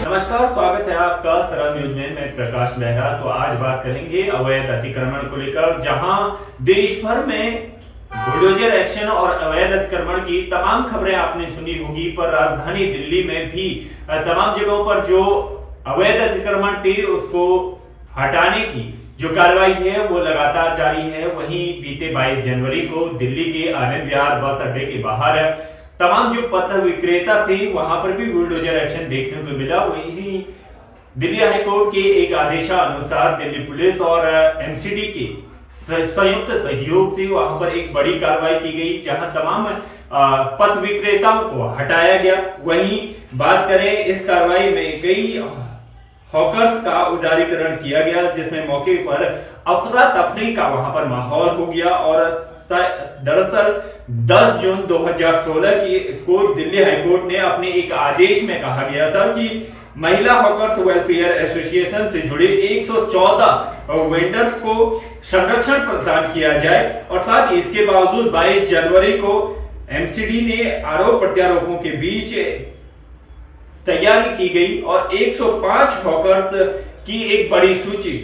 नमस्कार, स्वागत है आपका सरल न्यूज में। मैं प्रकाश मेहरा। तो आज बात करेंगे अवैध अतिक्रमण को लेकर, जहां देश भर में बुलडोजर एक्शन और अवैध अतिक्रमण की तमाम खबरें आपने सुनी होगी, पर राजधानी दिल्ली में भी तमाम जगहों पर जो अवैध अतिक्रमण थे उसको हटाने की जो कार्रवाई है वो लगातार जारी है। वहीं बीते 22 जनवरी को दिल्ली के आनंद विहार बस अड्डे के बाहर तमाम जो पथ विक्रेता थे वहां पर भी बुलडोजर एक्शन देखने को मिला। वहीं दिल्ली हाईकोर्ट के एक आदेशानुसार दिल्ली पुलिस और एमसीडी के संयुक्त सहयोग से वहां पर एक बड़ी कार्रवाई की गई, जहां तमाम पथ विक्रेताओं को हटाया गया। वहीं बात करें इस कार्रवाई में कई हॉकर्स का उजारीकरण किया गया, जिसमें मौके पर अफरा तफरी का वहां पर माहौल हो गया। और दरअसल 10 जून 2016 को दिल्ली हाईकोर्ट ने अपने एक आदेश में कहा गया था कि महिला हॉकर्स वेलफेयर एसोसिएशन से जुड़े 114 वेंडर्स को संरक्षण प्रदान किया जाए। और साथ ही इसके बावजूद 22 जनवरी को एमसीडी ने आरोप प्रत्यारोपों के बीच तैयारी की गई और 105 हॉकर्स की एक बड़ी सूची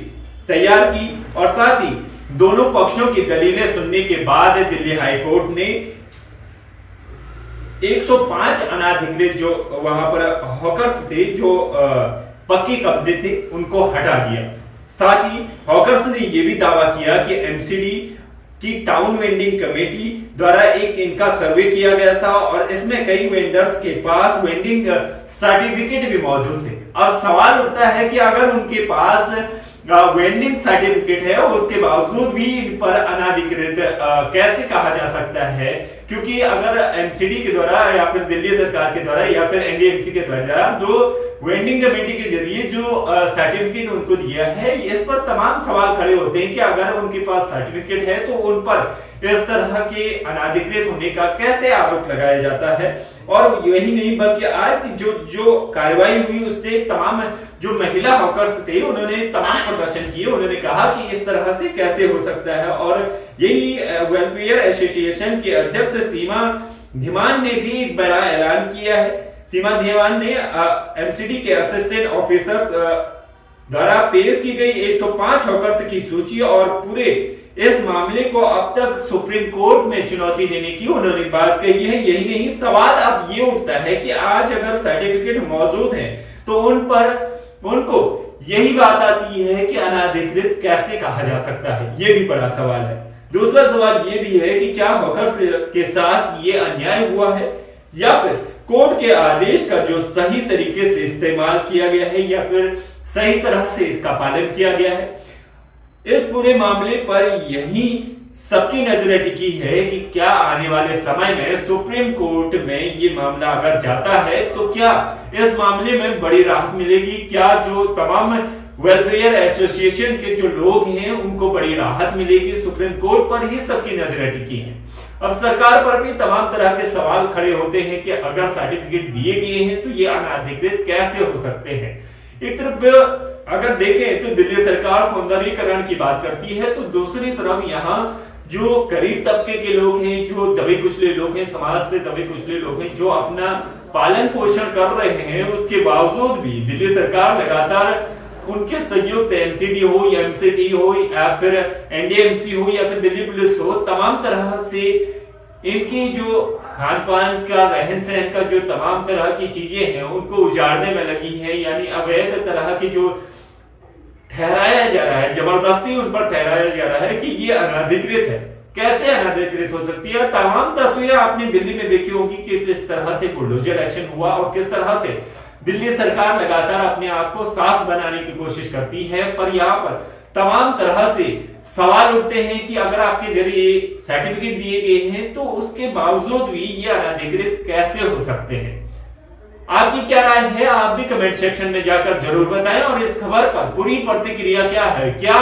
तैयार की। और साथ ही दोनों पक्षों की दलीलें सुनने के बाद दिल्ली हाईकोर्ट ने 105 अनाधिकृत जो वहां पर हॉकर्स थे, जो पक्के कब्जे थे, उनको हटा दिया। साथ ही हॉकर्स ने यह भी दावा किया कि एमसीडी की टाउन वेंडिंग कमेटी द्वारा एक इनका सर्वे किया गया था और इसमें कई वेंडर्स के पास वेंडिंग सर्टिफिकेट भी मौजूद थे। अब सवाल उठता है कि अगर उनके पास वेंडिंग सर्टिफिकेट है, उसके बावजूद भी इन पर अनाधिकृत कैसे कहा जा सकता है? क्योंकि अगर एमसीडी के द्वारा या फिर दिल्ली सरकार के द्वारा या फिर एनडीएमसी के द्वारा जो वेंडिंग कमेटी के जरिए जो सर्टिफिकेट उनको दिया है, इस पर तमाम सवाल खड़े होते हैं कि अगर उनके पास सर्टिफिकेट है तो उन पर इस तरह के अनाधिकृत होने का कैसे आरोप लगाया जाता है। और यही नहीं बल्कि आज की जो कार्रवाई हुई उससे तमाम जो महिला हॉकर्स थे उन्होंने तमाम प्रदर्शन किए। उन्होंने कहा कि इस तरह से कैसे हो सकता है। और यही वेलफेयर एसोसिएशन के अध्यक्ष सीमा धीमान ने भी एक बड़ा ऐलान किया है। सीमा धीमान ने एमसीडी के असिस्टेंट ऑफिसर द्वारा पेश की गई 105 हॉकर्स की सूची और पूरे इस मामले को अब तक सुप्रीम कोर्ट में चुनौती देने की उन्होंने बात कही है। यही नहीं, सवाल अब ये उठता है कि आज अगर सर्टिफिकेट मौजूद है तो उनको यही बात आती है कि अनाधिकृत कैसे कहा जा सकता है? ये भी बड़ा सवाल है। दूसरा सवाल ये भी है कि क्या हॉकर्स के साथ ये अन्याय हुआ है या फिर कोर्ट के आदेश का जो सही तरीके से इस्तेमाल किया गया है या फिर सही तरह से इसका पालन किया गया है? इस पूरे मामले पर यही सबकी नजरें टिकी है कि क्या आने वाले समय में सुप्रीम कोर्ट में ये मामला अगर जाता है तो क्या इस मामले में बड़ी राहत मिलेगी? क्या जो तमाम वेलफेयर एसोसिएशन के जो लोग हैं उनको बड़ी राहत मिलेगी? सुप्रीम कोर्ट पर ही सबकी नजरें टिकी हैं। अब सरकार पर भी तमाम तरह के सवाल खड़े होते हैं कि अगर सर्टिफिकेट दिए गए हैं तो ये अनाधिकृत कैसे हो सकते हैं? एक तरफ अगर देखें तो दिल्ली सरकार सौंदर्यीकरण की बात करती है, तो दूसरी तरफ यहाँ जो गरीब तबके के लोग हैं, जो दबे कुचले लोग हैं, समाज से दबे कुचले लोग हैं, जो अपना पालन पोषण कर रहे हैं, उसके बावजूद भी दिल्ली सरकार लगातार उनके सहयोग से एमसीडी हो या एमसीडी हो या फिर एनडीएमसी हो या फिर दिल्ली पुलिस हो, तमाम तरह से इनकी जो खान पान का, रहन सहन का जो तमाम तरह की चीजें हैं उनको उजाड़ने में लगी है। यानी अवैध तरह की जो ठहराया जा रहा है, जबरदस्ती उन पर ठहराया जा रहा है कि ये अनाधिकृत है। कैसे अनाधिकृत हो सकती है? तमाम तस्वीरें आपने दिल्ली में देखी होगी कि किस तरह से बुलडोजर एक्शन हुआ और किस तरह से दिल्ली सरकार लगातार अपने आप को साफ बनाने की कोशिश करती है। पर यहाँ पर तमाम तरह से सवाल उठते हैं कि अगर आपके जरिए सर्टिफिकेट दिए गए हैं तो उसके बावजूद भी ये अनाधिकृत कैसे हो सकते हैं? आपकी क्या राय है? आप भी कमेंट सेक्शन में जाकर जरूर बताएं। और इस खबर पर पूरी प्रतिक्रिया क्या है? क्या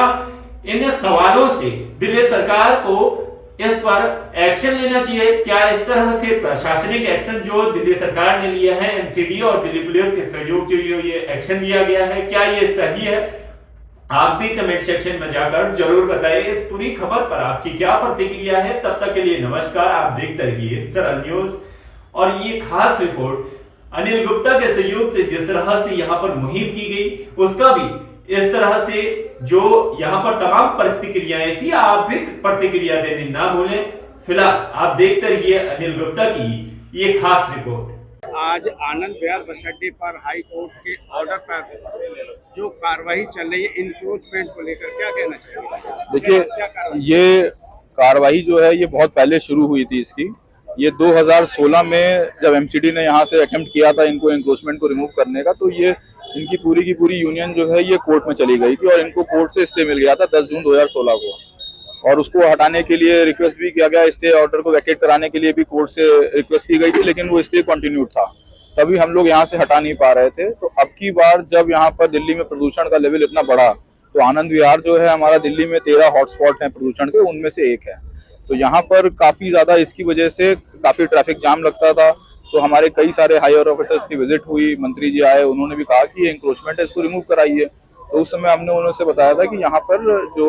इन सवालों से दिल्ली सरकार को इस पर एक्शन लेना चाहिए? क्या इस तरह से प्रशासनिक एक्शन जो दिल्ली सरकार ने लिया है, एमसीडी और दिल्ली पुलिस के सहयोग से ये एक्शन लिया गया है, क्या ये सही है? आप भी कमेंट सेक्शन में जाकर जरूर बताइए। इस पूरी खबर पर आपकी क्या प्रतिक्रिया है? तब तक के लिए नमस्कार। आप देखते रहिए सरल न्यूज और ये खास रिपोर्ट अनिल गुप्ता के सहयोग से जिस तरह से यहाँ पर मुहिम की गई, उसका भी इस तरह से जो यहाँ पर तमाम प्रतिक्रियाएं थी, आप भी प्रतिक्रिया देने ना भूलें। फिलहाल आप देखते रहिए अनिल गुप्ता की ये खास रिपोर्ट। आज आनंद विहार बस अड्डे पर हाई कोर्ट के ऑर्डर पर जो कार्रवाई चल रही है इंक्रोचमेंट को लेकर, क्या कहना चाहिए? देखिए, ये कार्रवाई जो है ये बहुत पहले शुरू हुई थी। इसकी ये 2016 में जब एमसीडी ने यहाँ से अटेम्प्ट किया था इनको इंक्रोचमेंट को रिमूव करने का, तो ये इनकी पूरी की पूरी यूनियन जो है ये कोर्ट में चली गई थी और इनको कोर्ट से स्टे मिल गया था 10 जून 2016 को। और उसको हटाने के लिए रिक्वेस्ट भी किया गया, स्टे ऑर्डर को वैकेट कराने के लिए भी कोर्ट से रिक्वेस्ट की गई थी, लेकिन वो स्टे कंटिन्यूड था। तभी हम लोग यहाँ से हटा नहीं पा रहे थे। तो अब की बार जब यहाँ पर दिल्ली में प्रदूषण का लेवल इतना बढ़ा, तो आनंद विहार जो है हमारा दिल्ली में 13 हॉटस्पॉट है प्रदूषण के, उनमें से एक है। तो यहाँ पर काफी ज्यादा इसकी वजह से काफी ट्रैफिक जाम लगता था। तो हमारे कई सारे हायर ऑफिसर्स की विजिट हुई, मंत्री जी आए, उन्होंने भी कहा कि ये इंक्रोचमेंट है, इसको रिमूव कराइए। तो उस समय हमने उन्होंने बताया था कि यहाँ पर जो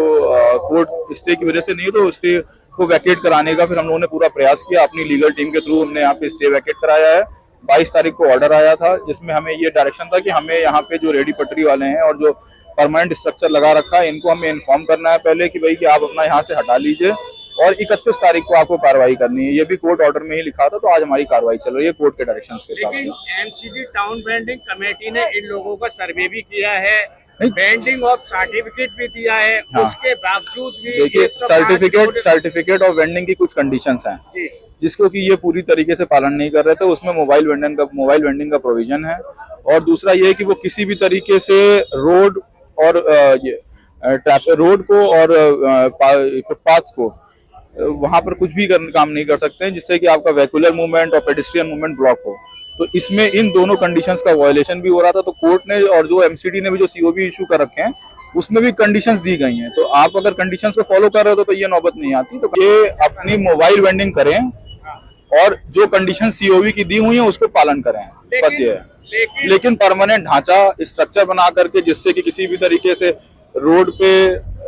कोर्ट स्टे की वजह से नहीं है, तो स्टे को वैकेट कराने का फिर हम लोगों ने पूरा प्रयास किया। अपनी लीगल टीम के थ्रू हमने यहाँ पे स्टे वैकेट कराया है। 22 तारीख को ऑर्डर आया था, जिसमें हमें ये डायरेक्शन था कि हमें यहाँ पे जो रेडी पटरी वाले हैं और जो परमानेंट स्ट्रक्चर लगा रखा है, इनको हमें इन्फॉर्म करना है पहले कि भाई कि आप अपना यहाँ से हटा लीजिए और 31 तारीख को आपको कार्रवाई करनी है। ये भी कोर्ट ऑर्डर में ही लिखा था। तो आज हमारी कार्रवाई चल रही है कोर्ट के डायरेक्शंस के साथ। लेकिन एमसीडी टाउन ब्रांडिंग कमेटी ने इन लोगों का सर्वे भी किया है, बैंडिंग ऑफ सर्टिफिकेट भी दिया है। हाँ। उसके बावजूद भी देखिए, सर्टिफिकेट ऑफ वेंडिंग की कुछ कंडीशंस हैं जिसको कि ये पूरी तरीके से पालन नहीं कर रहे थे। उसमें मोबाइल वेंडिंग का प्रोविजन है। और दूसरा ये है कि वो किसी भी तरीके से रोड और रोड को और फुटपाथ को वहां पर कुछ भी काम नहीं कर सकते हैं जिससे कि आपका वेहिकुलर मूवमेंट और पेडेस्ट्रियन मूवमेंट ब्लॉक हो। तो इसमें इन दोनों कंडीशंस का वायलेशन भी हो रहा था। तो कोर्ट ने और जो एमसीडी ने भी जो सीओबी इशू कर रखे हैं उसमें भी कंडीशंस दी गई हैं। तो आप अगर कंडीशंस को फॉलो कर रहे हो तो ये नौबत नहीं आती। तो ये अपनी मोबाइल वेंडिंग करें और जो कंडीशन सीओबी की दी हुई है उसको पालन करें, बस ये है। लेकिन परमानेंट ढांचा स्ट्रक्चर बना करके जिससे कि किसी भी तरीके से रोड पे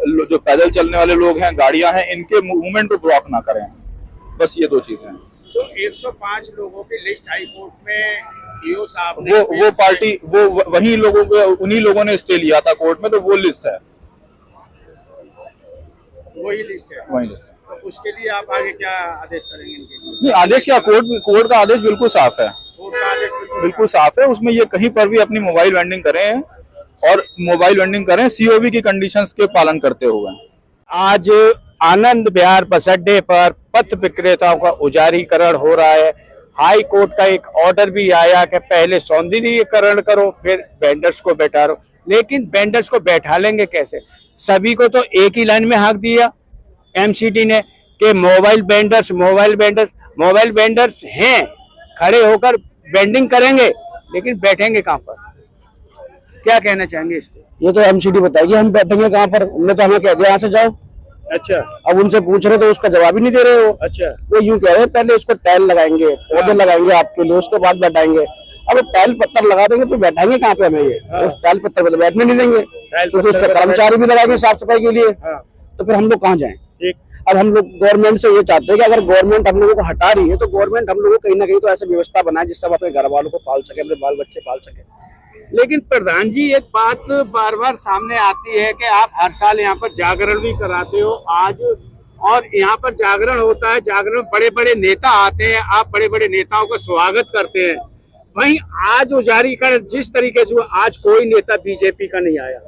जो पैदल चलने वाले लोग हैं, गाड़ियां हैं, इनके मूवमेंट को ब्लॉक ना करें, बस ये दो चीजें हैं। तो 105 लोगों की लिस्ट हाई कोर्ट में ईओ साहब ने वो पार्टी वही लोगों को उन्हीं लोगों ने स्टे लिया था कोर्ट में, तो वो लिस्ट है, वही लिस्ट है। तो उसके लिए आप आगे क्या आदेश करेंगे इनके लिए? नहीं, आदेश क्या, कोर्ट का आदेश बिल्कुल साफ है। कोर्ट का आदेश बिल्कुल साफ है। उसमें ये कहीं पर भी अपनी मोबाइल वेंडिंग करें और मोबाइल वेंडिंग करें सीओबी की कंडीशंस के पालन करते हुए। आज आनंद विहार बस अड्डे पर पथ विक्रेताओं का उजारीकरण हो रहा है। हाई कोर्ट का एक ऑर्डर भी आया कि पहले सौंदर्यीकरण करो फिर वेंडर्स को बैठा लो। लेकिन वेंडर्स को बैठा लेंगे कैसे? सभी को तो एक ही लाइन में हाँक दिया एमसीडी ने कि मोबाइल वेंडर्स हैं, खड़े होकर वेंडिंग करेंगे, लेकिन बैठेंगे कहाँ पर? क्या कहना चाहेंगे इस पे? ये तो एमसीडी बताएगी हम बैठेंगे कहाँ पर। उन्होंने तो हमें कह दिया यहाँ से जाओ। अच्छा, अब उनसे पूछ रहे तो उसका जवाब ही नहीं दे रहे हो। अच्छा, वो यूं कह रहे हैं पहले इसको टाइल लगाएंगे, पौधे लगाएंगे आपके लिए, उसके बाद बैठाएंगे। अब टाइल पत्थर लगा देंगे तो बैठाएंगे कहाँ पे हमें? ये उस टाइल पत्थर पे तो बैठने नहीं देंगे। तो उसका कर्मचारी भी लगाएंगे साफ सफाई के लिए, तो फिर हम लोग कहाँ जाएं? अब हम लोग गवर्नमेंट से ये चाहते हैं कि अगर गवर्नमेंट हम लोगों को हटा रही है तो गवर्नमेंट हम लोगों को कहीं ना कहीं तो ऐसी व्यवस्था बनाए जिससे हम अपने घर वालों को पाल सके, अपने बाल बच्चे पाल सके। लेकिन प्रधान जी, एक बात बार बार सामने आती है कि आप हर साल यहाँ पर जागरण भी कराते हो आज, और यहाँ पर जागरण होता है, जागरण बड़े बड़े नेता आते हैं, आप बड़े बड़े नेताओं का स्वागत करते हैं। वहीं आज उजारीकरण जिस तरीके से हुआ, आज कोई नेता बीजेपी का नहीं आया।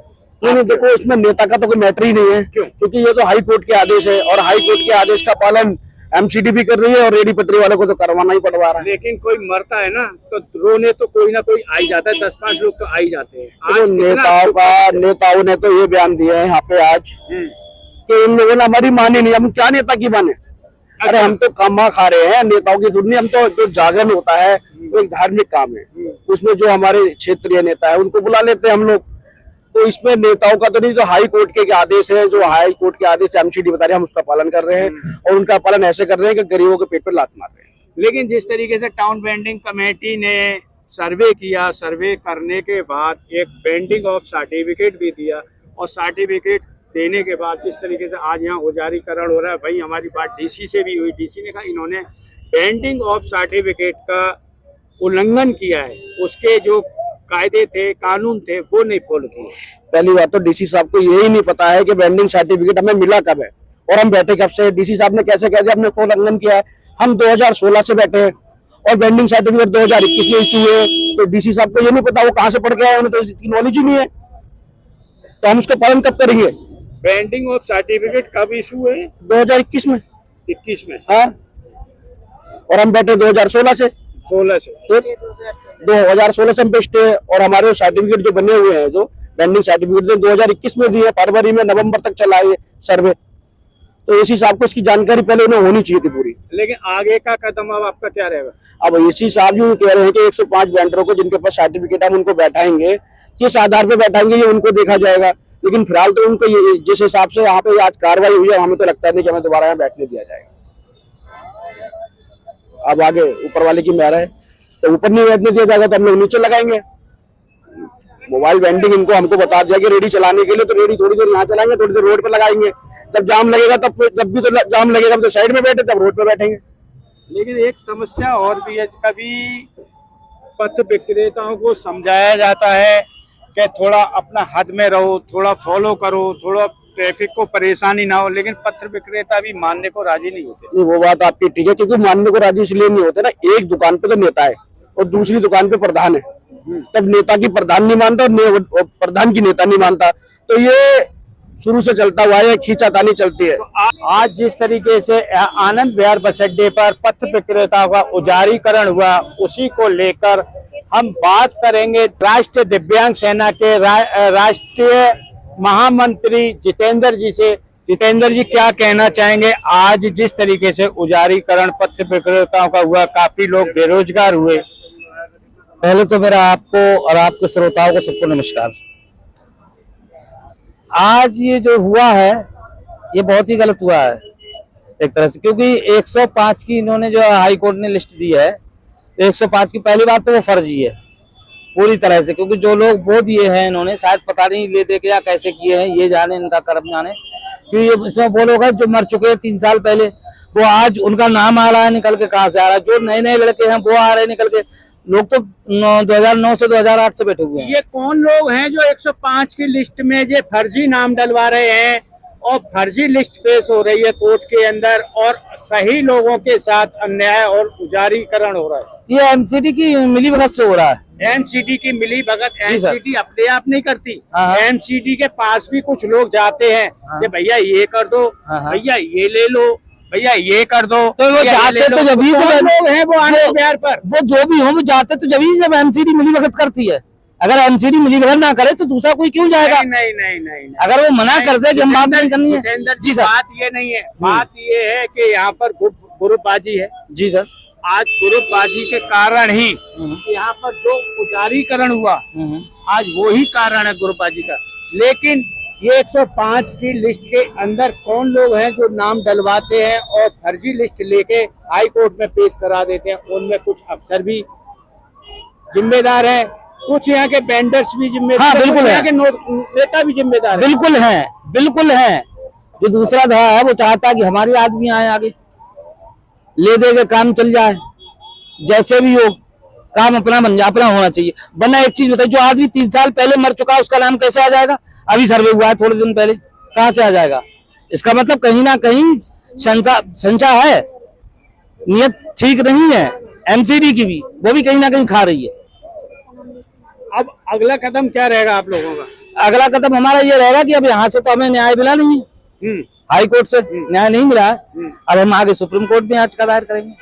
नहीं, देखो इसमें नेता का तो कोई मैटर ही नहीं है। क्यों? क्योंकि ये तो हाई कोर्ट के आदेश है और हाई कोर्ट के आदेश का पालन एमसीडी भी कर रही है और रेडी पटरी वालों को तो करवाना ही पड़वा रहा है। लेकिन कोई मरता है ना तो रोने तो कोई ना कोई आ ही जाता है, 10-5 लोग तो आ ही जाते हैं। आज नेताओं ने तो ये बयान दिया है यहाँ पे आज कि इन लोगों ने हमारी मानी नहीं, हम क्या नेता की माने? अरे हम तो कामा खा रहे हैं, नेताओं की दुनिया। हम तो जो जागरण होता है वो एक धार्मिक काम है, उसमें जो हमारे क्षेत्रीय नेता है उनको बुला लेते हैं हम लोग। तो इसमें नेताओं का तो नहीं, जो हाई कोर्ट के आदेश है, जो हाई कोर्ट के आदेश एमसीडी बता रहे हैं हम उसका पालन कर रहे हैं और उनका पालन ऐसे कर रहे हैं कि गरीबों के पेट पर लात मार रहे हैं। लेकिन जिस तरीके से टाउन बेंडिंग कमेटी ने सर्वे किया, सर्वे करने के बाद एक बेंडिंग ऑफ सर्टिफिकेट भी दिया, और सर्टिफिकेट देने के बाद जिस तरीके से आज यहाँ उजारीकरण हो रहा है, भाई हमारी बात डीसी से भी हुई। डीसी ने कहा इन्होंने बेंडिंग ऑफ सर्टिफिकेट का उल्लंघन किया है, उसके जो कायदे थे, कानून थे, वो नहीं फॉलो किए। पहली बात तो डीसी साहब को यही नहीं पता है कि वेंडिंग सर्टिफिकेट हमें मिला कब है और हम बैठे कब से। डीसी साहब ने कैसे कह दिया हमने को उल्लंघन किया है। हम 2016 से बैठे हैं और वेंडिंग सर्टिफिकेट 2021 में इशू हुए, तो डीसी साहब को ये नहीं पता वो कहाँ से पढ़ के आए, उन्हें तो इसकी नॉलेज ही नहीं है, तो हम उसका पालन कब करेंगे। वेंडिंग ऑफ सर्टिफिकेट कब इशू हुए? 2021 में, 21 में। हाँ, और हम बैठे 2016 से। 16 से। 2016 से हम बेचते हैं और हमारे सर्टिफिकेट जो बने हुए हैं, जो वेंडिंग सर्टिफिकेट 2021 में दिए, फरवरी में, नवंबर तक चला है सर्वे, तो एसी साहब को इसकी जानकारी पहले उन्हें होनी चाहिए थी पूरी। लेकिन आगे का कदम अब आपका क्या रहेगा? अब एसी साहब यूं कह रहे हैं कि 105 वेंडरों को जिनके पास सर्टिफिकेट है उनको बैठाएंगे, किस आधार पे बैठाएंगे ये उनको देखा जाएगा। लेकिन फिलहाल तो उनको जिस हिसाब से यहाँ पे आज कार्रवाई हुई है, हमें तो लगता नहीं कि हमें दोबारा यहाँ बैठने दिया जाएगा। अब आगे ऊपर वाले की मेहर है, तो ऊपर नहीं बैठने दिया जाएगा तो हम लोग नीचे लगाएंगे। मोबाइल वेंडिंग इनको हमको बता दिया कि रेडी चलाने के लिए, तो रेडी थोड़ी देर यहाँ चलाएंगे, थोड़ी देर रोड पे लगाएंगे। जब जाम लगेगा तब, जब भी तो जाम लगेगा तो साइड में बैठे, तब रोड पे बैठेंगे। लेकिन एक समस्या और भी है, कभी पथ विक्रेताओं को समझाया जाता है कि थोड़ा अपना हद में रहो, थोड़ा फॉलो करो, थोड़ा ट्रैफिक को परेशानी ना हो, लेकिन पत्र विक्रेता भी मानने को राजी नहीं होते। नहीं, वो बात आपकी ठीक है, क्योंकि मानने को राजी इसलिए नहीं होते ना, एक दुकान पे तो नेता है और दूसरी दुकान पे प्रधान है, तब नेता की प्रधान नहीं मानता और प्रधान की नेता नहीं मानता, तो ये शुरू से चलता हुआ है, खींचातानी चलती है। तो आज जिस तरीके से आनंद विहार बस अड्डे पर पथ विक्रेताओं का उजारीकरण हुआ, उसी को लेकर हम बात करेंगे राष्ट्रीय दिव्यांग सेना के राष्ट्रीय महामंत्री जितेंद्र जी से। जितेंद्र जी क्या कहना चाहेंगे? आज जिस तरीके से उजारीकरण पथ विक्रेताओं का हुआ, काफी लोग बेरोजगार हुए। पहले तो मेरा आपको और आपके श्रोताओं को सबको नमस्कार। आज ये जो हुआ है ये बहुत ही गलत हुआ है एक तरह से, क्योंकि 105 की इन्होंने जो हाई कोर्ट ने लिस्ट दी है, 105 की पहली बात तो वो फर्जी है पूरी तरह से, क्योंकि जो लोग वो दिए हैं इन्होंने शायद पता नहीं ले दे के या कैसे किए हैं, ये जाने इनका कर्म जाने। क्योंकि इसमें वो लोग हैं जो मर चुके हैं 3 साल पहले, वो आज उनका नाम आ रहा है, निकल के कहाँ से आ रहा है। जो नए नए लड़के हैं वो आ रहे हैं निकल के, लोग तो 2009 से 2008 से बैठे हुए हैं। ये कौन लोग हैं जो 105 की लिस्ट में जो फर्जी नाम डलवा रहे हैं और फर्जी लिस्ट पेश हो रही है कोर्ट के अंदर, और सही लोगों के साथ अन्याय और उजारीकरण हो रहा है? ये एमसीडी की मिलीभगत से हो रहा है। एमसीडी की मिलीभगत, एमसीडी अपने आप नहीं करती। हाँ। एमसीडी के पास भी कुछ लोग जाते हैं कि भैया ये कर दो, भैया ये ले लो, भैया ये कर दो, तो वो जाते तो जब ही लोग हैं वो आनंद विहार पर, वो जो भी हो वो जाते तो जब एमसीडी मिलीभगत करती है। अगर एमसीडी मिलीभगत ना करे तो दूसरा कोई क्यों जाएगा? नहीं नहीं नहीं, नहीं। अगर वो मना कर दे कि हम बात नहीं करनी है। जी सर, बात ये नहीं है, बात ये है कि यहाँ पर ग्रुपबाजी है। जी सर, आज ग्रुपबाजी के कारण ही यहाँ पर जो उजारीकरण हुआ, आज वो ही कारण है ग्रुपबाजी का। लेकिन ये 105 की लिस्ट के अंदर कौन लोग हैं जो नाम डलवाते हैं और फर्जी लिस्ट लेके हाई कोर्ट में पेश करा देते हैं, उनमें कुछ अफसर भी जिम्मेदार हैं, कुछ यहाँ के वेंडर्स भी जिम्मेदार, हाँ, बिल्कुल यहाँ के नेता भी जिम्मेदार है। बिल्कुल है, बिल्कुल है। जो दूसरा धारा है वो चाहता है कि हमारे आदमी आए आगे, ले दे के काम चल जाए, जैसे भी हो काम अपना बन जाए, अपना होना चाहिए। वरना एक चीज बताइए, जो आदमी 3 साल पहले मर चुका है उसका नाम कैसे आ जाएगा? अभी सर्वे हुआ है थोड़े दिन पहले, कहाँ से आ जाएगा? इसका मतलब कहीं ना कहीं संशय है, नियत ठीक नहीं है। एमसीडी की भी, वो भी कहीं ना कहीं खा रही है। अब अगला कदम क्या रहेगा आप लोगों का? अगला कदम हमारा ये रहेगा कि अब यहाँ से तो हमें न्याय मिला नहीं है, हाई कोर्ट से न्याय नहीं मिला है, अब हम आगे सुप्रीम कोर्ट में याचिका दायर करेंगे,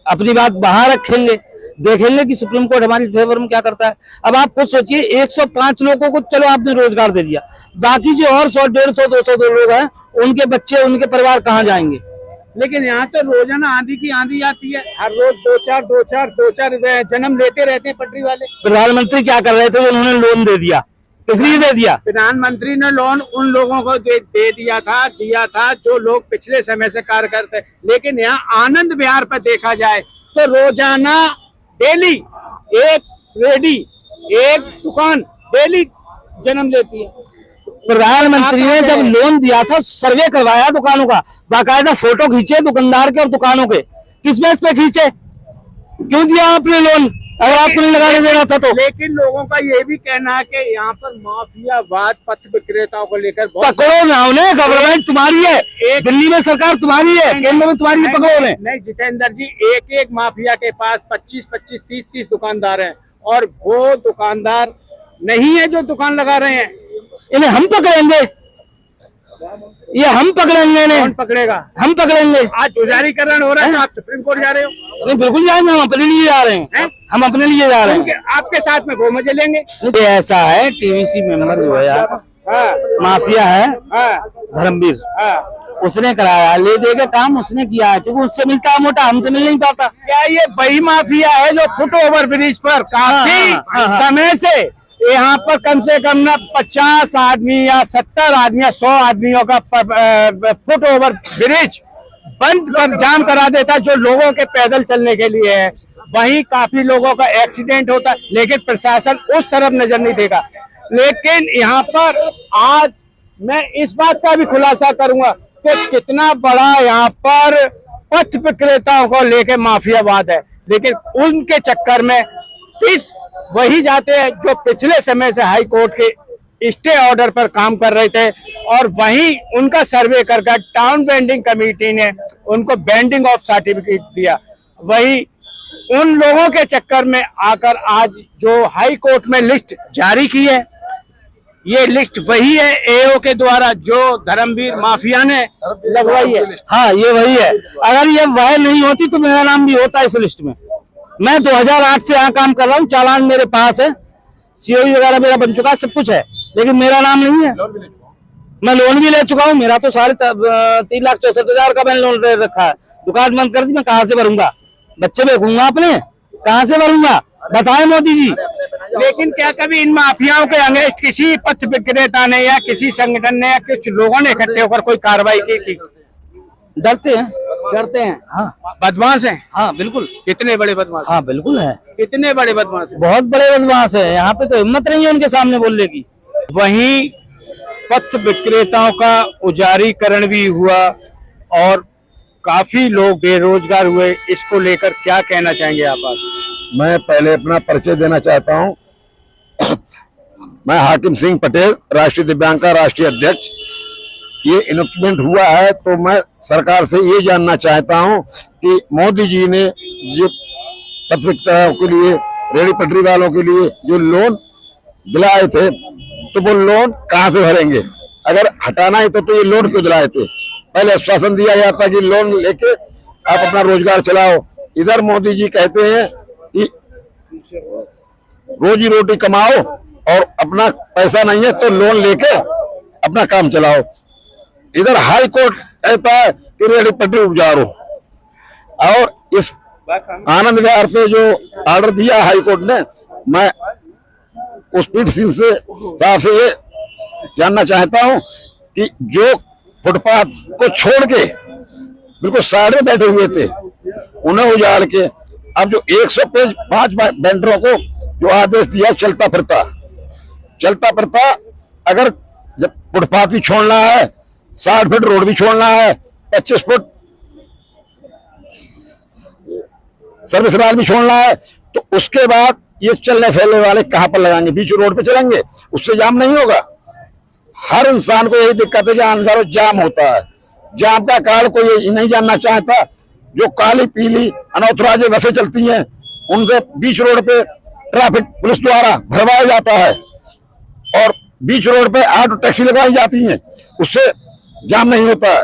अपनी बात बाहर रखेंगे, देखेंगे कि सुप्रीम कोर्ट हमारी फेवर में क्या करता है। अब आप खुद सोचिए, 105 लोगों को चलो आपने रोजगार दे दिया, बाकी जो और 100, 150, 200 लोग हैं, उनके बच्चे, उनके परिवार कहाँ जाएंगे? लेकिन यहाँ तो रोजाना आंधी की आंधी आती है, हर रोज दो चार जन्म लेते रहते हैं पटरी वाले। प्रधानमंत्री क्या कर रहे थे? उन्होंने लोन दे दिया, इसलिए दे दिया। प्रधानमंत्री ने लोन उन लोगों को दे दिया था जो लोग पिछले समय से कार्य करते। लेकिन यहाँ आनंद विहार पर देखा जाए तो रोजाना डेली एक रेडी, एक दुकान डेली जन्म लेती है। प्रधानमंत्री ने जब लोन दिया था, सर्वे करवाया दुकानों का, बाकायदा फोटो खींचे दुकानदार के और दुकानों के, किस बेस पे खींचे? क्यों दिया आपने लोन अगर आपको नहीं लगाने देना था तो? लेकिन लोगों का ये भी कहना है कि यहाँ पर माफियावाद पथ विक्रेताओं को लेकर बहुत पकड़ो ना उन्हें, गवर्नमेंट तुम्हारी है, दिल्ली में सरकार तुम्हारी है, केंद्र में तुम्हारी है, पकड़ो उन्हें। नहीं जितेंद्र जी, एक एक माफिया के पास 25-25, 30-30 दुकानदार हैं और वो दुकानदार नहीं है जो दुकान लगा रहे हैं। इन्हें हम पकड़ेंगे, ये हम पकड़ेंगे इन्हें। कौन पकड़ेगा? हम पकड़ेंगे। आज उजारीकरण हो रहा है तो आप सुप्रीम कोर्ट जा रहे हो? नहीं बिल्कुल जाएंगे, हम अपने लिए जा रहे हैं, हम अपने लिए जा रहे हैं। आपके साथ में वो मजे लेंगे। ये ऐसा है, टीवीसी मेंबर जो है यार, माफिया है धर्मवीर, उसने कराया, ले दे के काम उसने किया है, क्योंकि उससे मिलता है मोटा, हमसे मिल नहीं पाता। क्या ये वही माफिया है जो फुट ओवर ब्रिज पर काफी समय से यहाँ पर कम से कम ना 50 आदमी या 70 आदमी या 100 आदमियों का फुट ओवर ब्रिज बंद कर जाम करा देता है, जो लोगों के पैदल चलने के लिए है। वहीं काफी लोगों का एक्सीडेंट होता है, लेकिन प्रशासन उस तरफ नजर नहीं देगा। लेकिन यहाँ पर आज मैं इस बात का भी खुलासा करूंगा कि कितना बड़ा यहाँ पर पथ विक्रेताओं को लेकर माफियावाद है, लेकिन उनके चक्कर में इस वही जाते हैं जो पिछले समय से हाई कोर्ट के स्टे ऑर्डर पर काम कर रहे थे, और वहीं उनका सर्वे करके टाउन बेंडिंग कमेटी ने उनको बेंडिंग ऑफ सर्टिफिकेट दिया। वही उन लोगों के चक्कर में आकर आज जो हाई कोर्ट में लिस्ट जारी की है, ये लिस्ट वही है एओ के द्वारा जो धर्मवीर माफिया ने लगवाई है। हाँ ये वही है, अगर ये वह नहीं होती तो मेरा नाम भी होता इस लिस्ट में। मैं 2008 से यहाँ काम कर रहा हूँ, चालान मेरे पास है, सीओई वगैरह मेरा बन चुका है, सब कुछ है, लेकिन मेरा नाम नहीं है। मैं लोन भी ले चुका हूँ, मेरा तो 3,64,000 का मैंने लोन ले रखा है। दुकान बंद कर दी, मैं कहाँ से भरूंगा? बच्चे बेचूंगा अपने, कहाँ से भरूंगा? बताएं मोदी जी। लेकिन क्या कभी इन माफियाओं के अगेंस्ट किसी पथ विक्रेता ने या किसी संगठन ने या कुछ लोगों ने इकट्ठे होकर कोई कार्रवाई की? डरते हैं, डरते हैं। हाँ बदमाश हैं। हाँ बिल्कुल। कितने बड़े बदमाश? हाँ बिल्कुल है, कितने बड़े बदमाश हैं? बहुत बड़े बदमाश है। यहाँ पे तो हिम्मत नहीं है उनके सामने बोलने की। वहीं पथ विक्रेताओं का उजारीकरण भी हुआ और काफी लोग बेरोजगार हुए, इसको लेकर क्या कहना चाहेंगे आप आज? मैं पहले अपना परिचय देना चाहता हूं। मैं हाकिम सिंह पटेल, राष्ट्रीय दिव्यांग का राष्ट्रीय अध्यक्ष। ये इनोक्यूमेंट हुआ है तो मैं सरकार से ये जानना चाहता हूं कि मोदी जी ने जो पथ विक्रेताओं के लिए, रेहड़ी पटरी वालों के लिए जो लोन दिलाए थे, तो वो लोन कहां से भरेंगे? अगर हटाना है तो ये लोन क्यों दिलाए थे? पहले आश्वासन दिया गया था कि लोन लेके आप अपना रोजगार चलाओ। इधर मोदी जी कहते हैं कि रोजी रोटी कमाओ और अपना पैसा नहीं है तो लोन लेके अपना काम चलाओ। इधर हाई कोर्ट कहता है कि रेहड़ी पटरी उपजाओ। और इस आनंद विहार पे जो ऑर्डर दिया हाई कोर्ट ने, मैं उस पीठ सिंह से साहब से ये जानना चाहता हूं कि जो फुटपाथ को छोड़ के बिल्कुल साइड में बैठे हुए थे, उन्हें उजाड़ के अब जो 105 वेंडरों को जो आदेश दिया चलता फिरता, अगर जब फुटपाथ भी छोड़ना है, 60 फीट रोड भी छोड़ना है, 25 फुट सर्विस लाइन भी छोड़ना है, तो उसके बाद ये चलने फिरने वाले कहां पर लगाएंगे? बीच रोड पे चलेंगे, उससे जाम नहीं होगा। हर इंसान को यही दिक्कत है कि आने जाम होता है। जाम का कारण कोई ये नहीं जानना चाहता। जो काली पीली अनऑथराइज्ड बसें चलती हैं, उनसे बीच रोड पे ट्रैफिक पुलिस द्वारा भरवाया जाता है और बीच रोड पे ऑटो टैक्सी लगाई जाती हैं, उससे जाम नहीं होता है।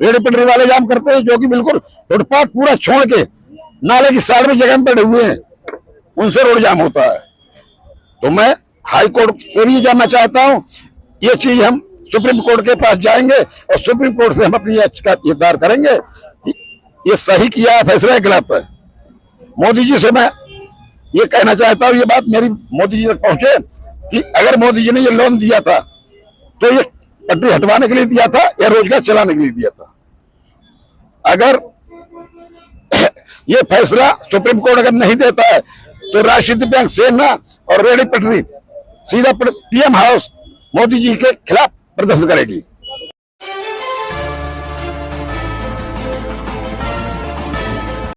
रेहड़ी पटरी वाले जाम करते हैं, जो कि बिल्कुल फुटपाथ पूरा छोड़ के नाले की साइड में जगह में बैठे हुए हैं, उनसे रोड जाम होता है। तो मैं हाई कोर्ट से भी जानना चाहता हूं, ये चीज हम सुप्रीम कोर्ट के पास जाएंगे और सुप्रीम कोर्ट से हम अपनी याचिका दायर करेंगे कि ये सही किया है, फैसला है, गलत है। मोदी जी से मैं ये कहना चाहता हूं, ये बात मेरी मोदी जी तक पहुंचे कि अगर मोदी जी ने ये लोन दिया था तो ये पटरी हटवाने के लिए दिया था या रोजगार चलाने के लिए दिया था? अगर ये फैसला सुप्रीम कोर्ट अगर नहीं देता है तो राष्ट्रीय दिव्यांग सेना और रेहड़ी पटरी सीधा पीएम हाउस मोदी जी के खिलाफ प्रदर्शन करेगी।